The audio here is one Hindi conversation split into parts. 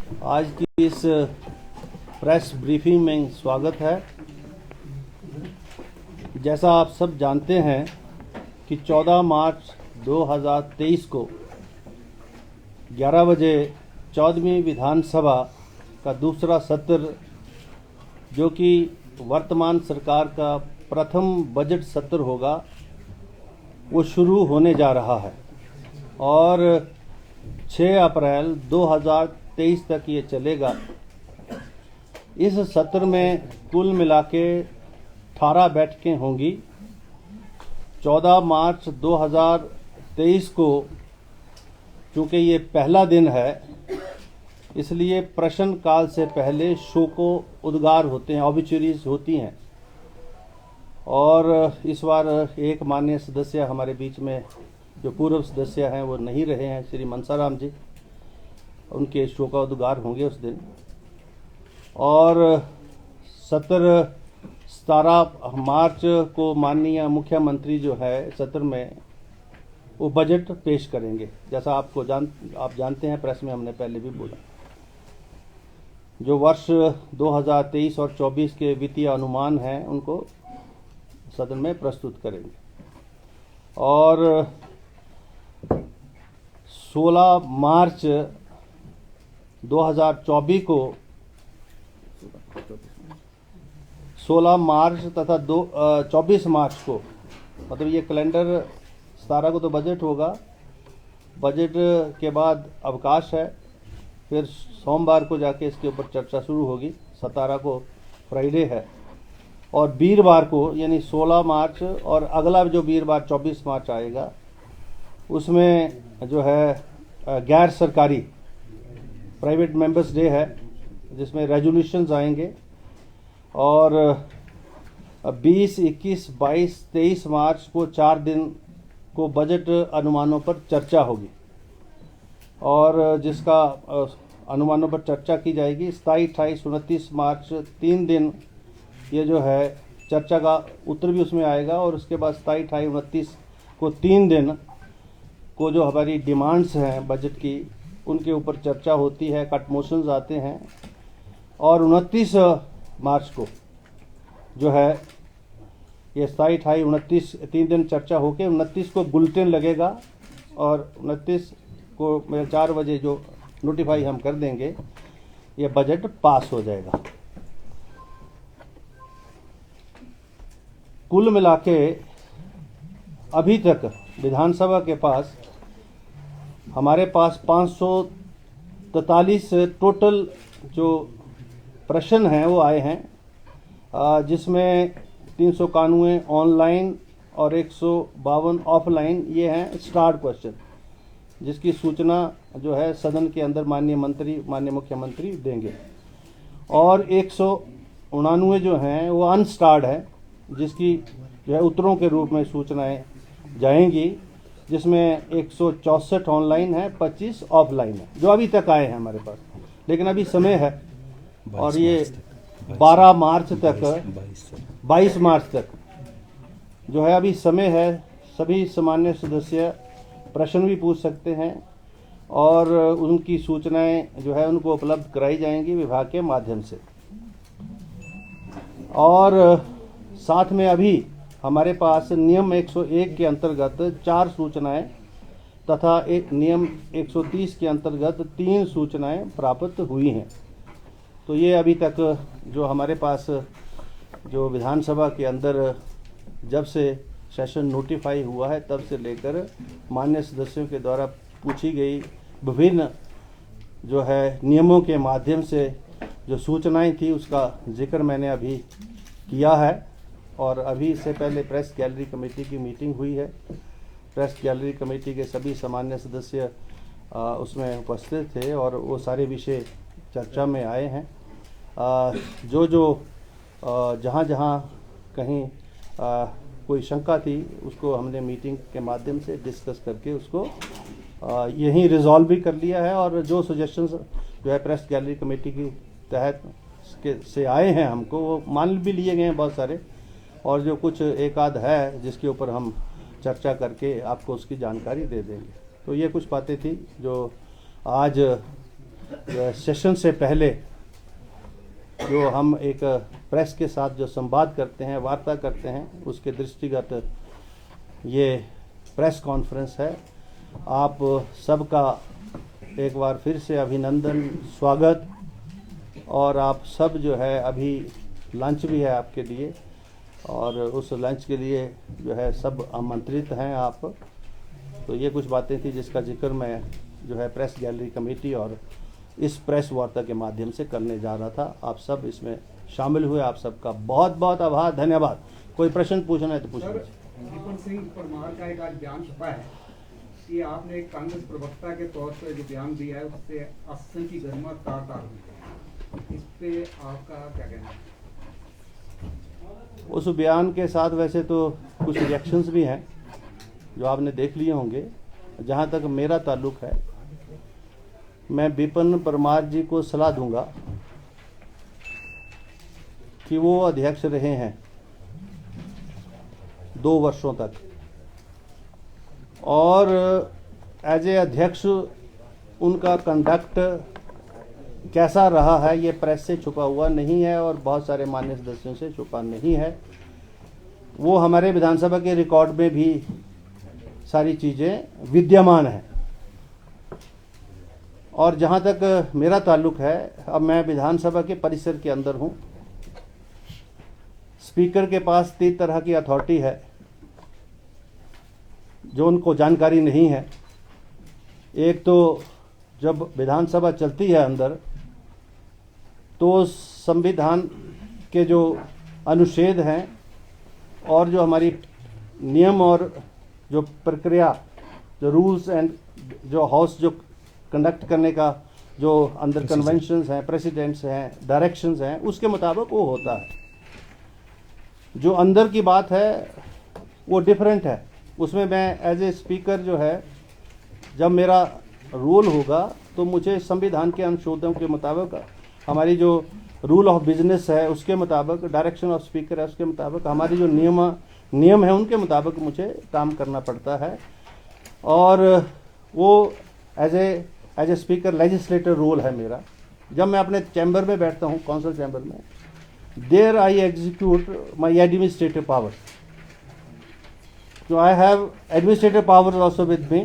आज की इस प्रेस ब्रीफिंग में स्वागत है। जैसा आप सब जानते हैं कि 14 मार्च 2023 को 11 बजे 14वीं विधानसभा का दूसरा सत्र, जो कि वर्तमान सरकार का प्रथम बजट सत्र होगा, वो शुरू होने जा रहा है और 6 अप्रैल 2023 तक ये चलेगा। इस सत्र में कुल मिला के 18 बैठकें होंगी। 14 मार्च 2023 को चूँकि ये पहला दिन है, इसलिए प्रश्न काल से पहले शोको उद्गार होते हैं, ऑबिचुरीज होती हैं। और इस बार एक माननीय सदस्य हमारे बीच में जो पूर्व सदस्य हैं वो नहीं रहे हैं, श्री मनसाराम जी, उनके शोका उद्गार होंगे उस दिन। और 17 मार्च को माननीय मुख्यमंत्री जो है सत्र में वो बजट पेश करेंगे। जैसा आप जानते हैं, प्रेस में हमने पहले भी बोला, जो वर्ष 2023 और 24 के वित्तीय अनुमान हैं उनको सदन में प्रस्तुत करेंगे। और 16 मार्च 2024 को 16 मार्च तथा 24 मार्च को, मतलब ये कैलेंडर 17 को तो बजट होगा, बजट के बाद अवकाश है, फिर सोमवार को जाके इसके ऊपर चर्चा शुरू होगी। 17 को फ्राइडे है और वीरवार को यानी 16 मार्च और अगला जो वीरवार 24 मार्च आएगा, उसमें जो है गैर सरकारी प्राइवेट मेंबर्स डे है, जिसमें रेजोल्यूशंस आएंगे। और 20, 21, 22, 23 मार्च को 4 दिन को बजट अनुमानों पर चर्चा होगी और जिसका अनुमानों पर चर्चा की जाएगी। 27, 28, 29 मार्च 3 दिन ये जो है चर्चा का उत्तर भी उसमें आएगा। और उसके बाद 27, 28, 29 को 3 दिन को जो हमारी डिमांड्स हैं बजट की, उनके ऊपर चर्चा होती है, कट मोशंस आते हैं। और 29 मार्च को जो है ये 27, 28, 29 3 दिन चर्चा होके 29 को बुलेटिन लगेगा और 29 को मेरे 4 बजे जो नोटिफाई हम कर देंगे, ये बजट पास हो जाएगा। कुल मिला के अभी तक विधानसभा के पास हमारे पास 543 टोटल जो प्रश्न हैं वो आए हैं, जिसमें 391 ऑनलाइन और 152 ऑफलाइन ये हैं स्टार्ट क्वेश्चन, जिसकी सूचना जो है सदन के अंदर माननीय मुख्यमंत्री देंगे। और 199 जो हैं वो अनस्टार्ड है, जिसकी जो है उत्तरों के रूप में सूचनाएं जाएंगी, जिसमें 164 ऑनलाइन है, 25 ऑफलाइन है, जो अभी तक आए हैं हमारे पास। लेकिन अभी समय है और ये 22 मार्च तक जो है अभी समय है। सभी सामान्य सदस्य प्रश्न भी पूछ सकते हैं और उनकी सूचनाएं जो है उनको उपलब्ध कराई जाएंगी विभाग के माध्यम से। और साथ में अभी हमारे पास नियम 101 के अंतर्गत 4 सूचनाएं तथा एक नियम 130 के अंतर्गत 3 सूचनाएं प्राप्त हुई हैं। तो ये अभी तक जो हमारे पास जो विधानसभा के अंदर जब से सेशन नोटिफाई हुआ है तब से लेकर मान्य सदस्यों के द्वारा पूछी गई विभिन्न जो है नियमों के माध्यम से जो सूचनाएं थी, उसका जिक्र मैंने अभी किया है। और अभी इससे पहले प्रेस गैलरी कमेटी की मीटिंग हुई है। प्रेस गैलरी कमेटी के सभी सामान्य सदस्य उसमें उपस्थित थे और वो सारे विषय चर्चा में आए हैं। जहाँ कहीं कोई शंका थी, उसको हमने मीटिंग के माध्यम से डिस्कस करके उसको यहीं रिजॉल्व भी कर लिया है। और जो सजेशंस जो है प्रेस गैलरी कमेटी की तहत से आए हैं हमको, वो मान भी लिए गए हैं बहुत सारे। और जो कुछ एक आध है जिसके ऊपर हम चर्चा करके आपको उसकी जानकारी दे देंगे। तो ये कुछ बातें थी जो आज सेशन से पहले जो हम एक प्रेस के साथ जो संवाद करते हैं, वार्ता करते हैं, उसके दृष्टिगत ये प्रेस कॉन्फ्रेंस है। आप सबका एक बार फिर से अभिनंदन, स्वागत। और आप सब जो है अभी लंच भी है आपके लिए, और उस लंच के लिए जो है सब आमंत्रित हैं आप। तो ये कुछ बातें थी जिसका जिक्र मैं जो है प्रेस गैलरी कमेटी और इस प्रेस वार्ता के माध्यम से करने जा रहा था। आप सब इसमें शामिल हुए, आप सबका बहुत बहुत आभार, धन्यवाद। कोई प्रश्न पूछना है तो पूछ लीजिए। विपिन सिंह परमार का एक आज बयान छपा है कि आपने एक कांग्रेस प्रवक्ता के तौर पर जो बयान दिया है उससे असम की गर्मा तार हुई है, इस पे आपका क्या कहना है? उस बयान के साथ वैसे तो कुछ रिएक्शंस भी हैं जो आपने देख लिए होंगे। जहाँ तक मेरा ताल्लुक है, मैं विपिन परमार जी को सलाह दूंगा कि वो अध्यक्ष रहे हैं 2 वर्षों तक, और एज ए अध्यक्ष उनका कंडक्ट कैसा रहा है ये प्रेस से छुपा हुआ नहीं है और बहुत सारे मान्य सदस्यों से छुपा नहीं है। वो हमारे विधानसभा के रिकॉर्ड में भी सारी चीज़ें विद्यमान हैं। और जहाँ तक मेरा ताल्लुक है, अब मैं विधानसभा के परिसर के अंदर हूँ। स्पीकर के पास 3 तरह की अथॉरिटी है जो उनको जानकारी नहीं है। एक तो जब विधानसभा चलती है अंदर, तो संविधान के जो अनुच्छेद हैं और जो हमारी नियम और जो प्रक्रिया, जो रूल्स एंड जो हाउस जो कंडक्ट करने का जो अंदर कन्वेंशंस हैं, प्रेसिडेंट्स हैं, डायरेक्शंस हैं, उसके मुताबिक वो होता है। जो अंदर की बात है वो डिफरेंट है। उसमें मैं एज ए स्पीकर जो है, जब मेरा रोल होगा तो मुझे संविधान के अनुच्छेदों के मुताबिक, हमारी जो रूल ऑफ बिजनेस है उसके मुताबिक, डायरेक्शन ऑफ स्पीकर है उसके मुताबिक, हमारी जो नियम है उनके मुताबिक मुझे काम करना पड़ता है। और वो as a speaker legislator role है मेरा। जब मैं अपने चैम्बर में बैठता हूँ, काउंसिल चैम्बर में, there I execute my administrative powers. So I have administrative powers also with me.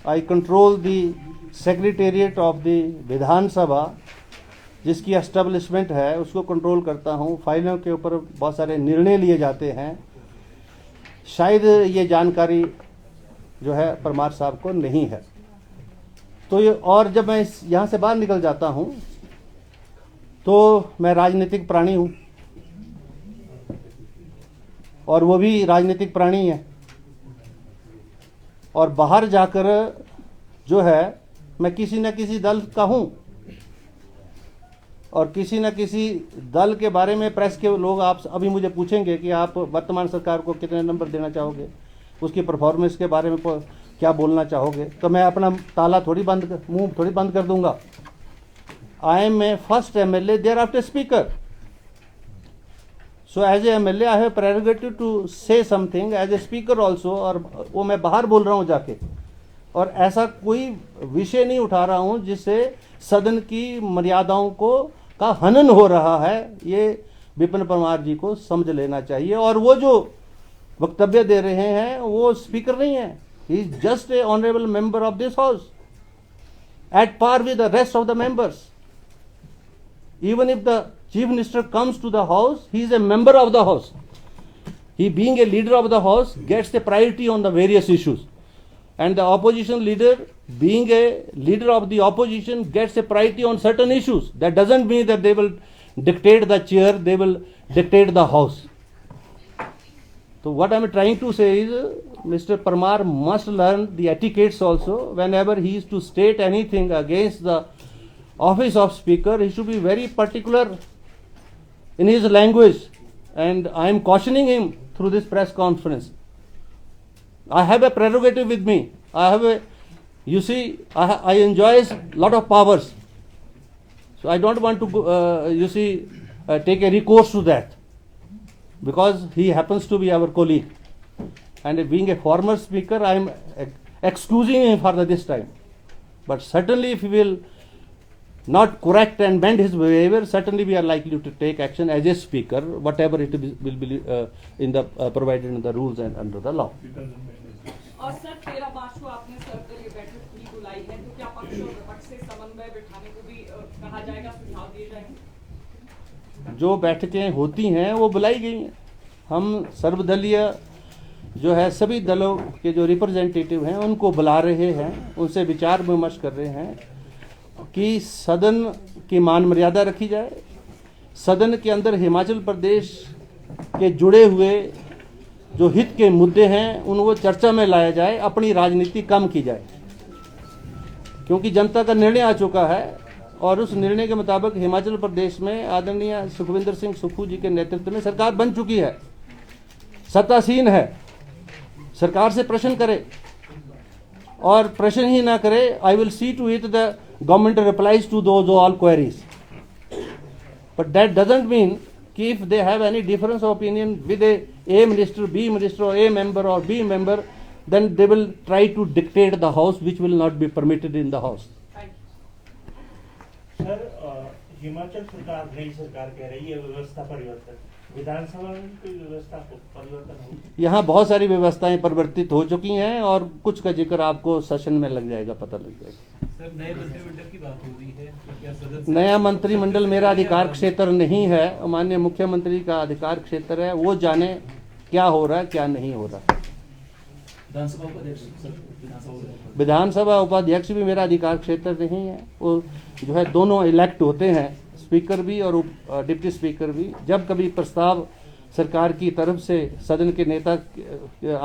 I control the secretariat of the Vidhan Sabha, जिसकी एस्टेब्लिशमेंट है उसको कंट्रोल करता हूँ। फाइलों के ऊपर बहुत सारे निर्णय लिए जाते हैं। शायद ये जानकारी जो है परमार साहब को नहीं है। तो ये, और जब मैं यहाँ से बाहर निकल जाता हूँ तो मैं राजनीतिक प्राणी हूँ, और वो भी राजनीतिक प्राणी है। और बाहर जाकर जो है मैं किसी न किसी दल का हूँ, और किसी न किसी दल के बारे में प्रेस के लोग आप अभी मुझे पूछेंगे कि आप वर्तमान सरकार को कितने नंबर देना चाहोगे, उसकी परफॉर्मेंस के बारे में क्या बोलना चाहोगे, तो मैं अपना ताला मुंह थोड़ी बंद कर दूंगा। I am a first MLA, thereafter speaker. So as a MLA I have prerogative to say something, as a speaker also, और वो मैं बाहर बोल रहा हूँ जाके, और ऐसा कोई विषय नहीं उठा रहा हूँ जिससे सदन की मर्यादाओं का हनन हो रहा है। ये विपिन परमार जी को समझ लेना चाहिए। और वो जो वक्तव्य दे रहे हैं वो स्पीकर नहीं है, he is just a honourable member of this house, at par with the rest of the members. Even if the chief minister comes to the house, he is a member of the house. He, being a leader of the house, gets the priority on the various issues. And the opposition leader, being a leader of the opposition, gets a priority on certain issues. That doesn't mean that they will dictate the chair, they will dictate the house. So what I am trying to say is, Mr. Parmar must learn the etiquettes also. Whenever he is to state anything against the office of speaker, he should be very particular in his language, and I am cautioning him through this press conference. I have a prerogative with me. I enjoy a lot of powers, so I don't want to take a recourse to that, because he happens to be our colleague, and being a former speaker, I am excusing him for this time. But certainly if he will not correct and mend his behavior, certainly we are likely to take action as a speaker, whatever it will be in the provided in the rules and under the law. और सर 13 मार्च को आपने सर्वदलीय बैठक भी बुलाई है, तो क्या पक्ष और विपक्ष से समन्वय बिठाने को भी कहा जाएगा, सुझाव दिए जाएंगे? जो बैठकें होती हैं वो बुलाई गई हैं। हम सर्वदलीय जो है सभी दलों के जो रिप्रेजेंटेटिव हैं उनको बुला रहे हैं, उनसे विचार विमर्श कर रहे हैं कि सदन की मान मर्यादा रखी जाए, सदन के अंदर हिमाचल प्रदेश के जुड़े हुए जो हित के मुद्दे हैं उनको चर्चा में लाया जाए, अपनी राजनीति कम की जाए, क्योंकि जनता का निर्णय आ चुका है और उस निर्णय के मुताबिक हिमाचल प्रदेश में आदरणीय सुखविंदर सिंह सुक्खू जी के नेतृत्व में सरकार बन चुकी है, सत्तासीन है। सरकार से प्रश्न करे और प्रश्न ही ना करे, I will see to it the government replies to those all queries, but that doesn't mean कि if they have any difference of opinion with a minister, B minister or A member or B member, then they will try to dictate the house, which will not be permitted in the house. Sir Himachal सरकार नई सरकार कह रही है व्यवस्था परिवर्तन, विधानसभा में कोई व्यवस्था परिवर्तन हो? यहाँ बहुत सारी व्यवस्थाएं परिवर्तित हो चुकी हैं और कुछ का जिक्र आपको सेशन में लग जाएगा, पता लग जाएगा। सर नए मंत्रिमंडल की बात हो रही है, तो क्या सदस्य नया मंत्रिमंडल मेरा अधिकार क्षेत्र नहीं है, माननीय मुख्यमंत्री का अधिकार क्षेत्र है, वो जाने क्या हो रहा है क्या नहीं हो रहा। विधानसभा उपाध्यक्ष विधानसभा उपाध्यक्ष भी मेरा अधिकार क्षेत्र नहीं है, वो जो है दोनों इलेक्ट होते हैं, स्पीकर भी और डिप्टी स्पीकर भी। जब कभी प्रस्ताव सरकार की तरफ से सदन के नेता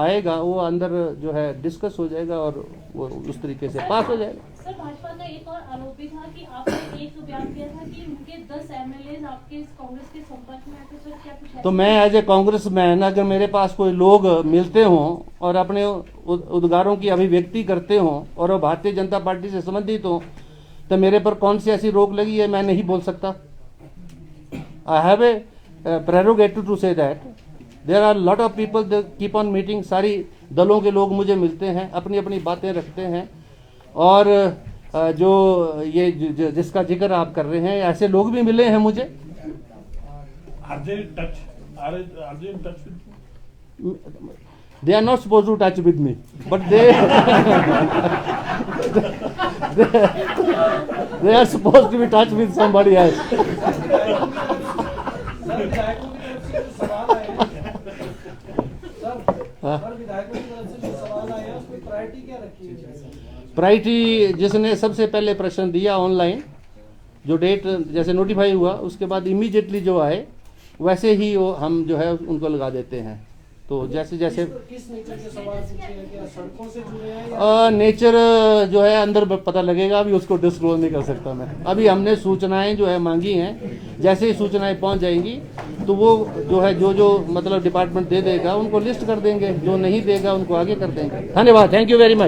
आएगा वो अंदर जो है डिस्कस हो जाएगा और वो उस तरीके से पास हो जाएगा। सर भाजपा का एक और आरोप भी था कि आपने एक बयान दिया था कि उनके 10 एमएलए आपके कांग्रेस के संपर्क में आए थे, सर क्या कुछ है? तो मैं एज ए कांग्रेसमैन अगर मेरे पास कोई लोग मिलते हों और अपने उद्गारों की अभिव्यक्ति करते हों और वो भारतीय जनता पार्टी से संबंधित हों, तो मेरे पर कौन सी ऐसी रोक लगी है मैं नहीं बोल सकता। I have a prerogative to say that. There are lot of people that keep on meeting, सारी दलों के लोग मुझे मिलते हैं, अपनी अपनी बातें रखते हैं और जो ये जिसका जिक्र आप कर रहे हैं ऐसे लोग भी मिले हैं मुझे। Are they in touch with you? They are not supposed to touch with me, but they are supposed to be touched with somebody else. विधायकों की तरफ से जो सवाल आए हैं सर, विधायकों की तरफ से जो सवाल आए हैं उसमें प्रायोरिटी क्या रखी है? प्रायोरिटी जिसने सबसे पहले प्रश्न दिया ऑनलाइन, जो डेट जैसे नोटिफाई हुआ उसके बाद इमीडिएटली जो आए वैसे ही वो हम जो है उनको लगा देते हैं। तो जैसे जैसे किस नेचर के सवाल पूछे हैं, क्या सड़कों से जुड़े हैं या नेचर जो है अंदर पता लगेगा, अभी उसको डिस्क्लोज नहीं कर सकता मैं। अभी हमने सूचनाएं जो है मांगी हैं, जैसे ही सूचनाएं पहुंच जाएंगी तो वो जो है जो मतलब डिपार्टमेंट दे देगा उनको लिस्ट कर देंगे, जो नहीं देगा उनको आगे कर देंगे। धन्यवाद, थैंक यू वेरी मच।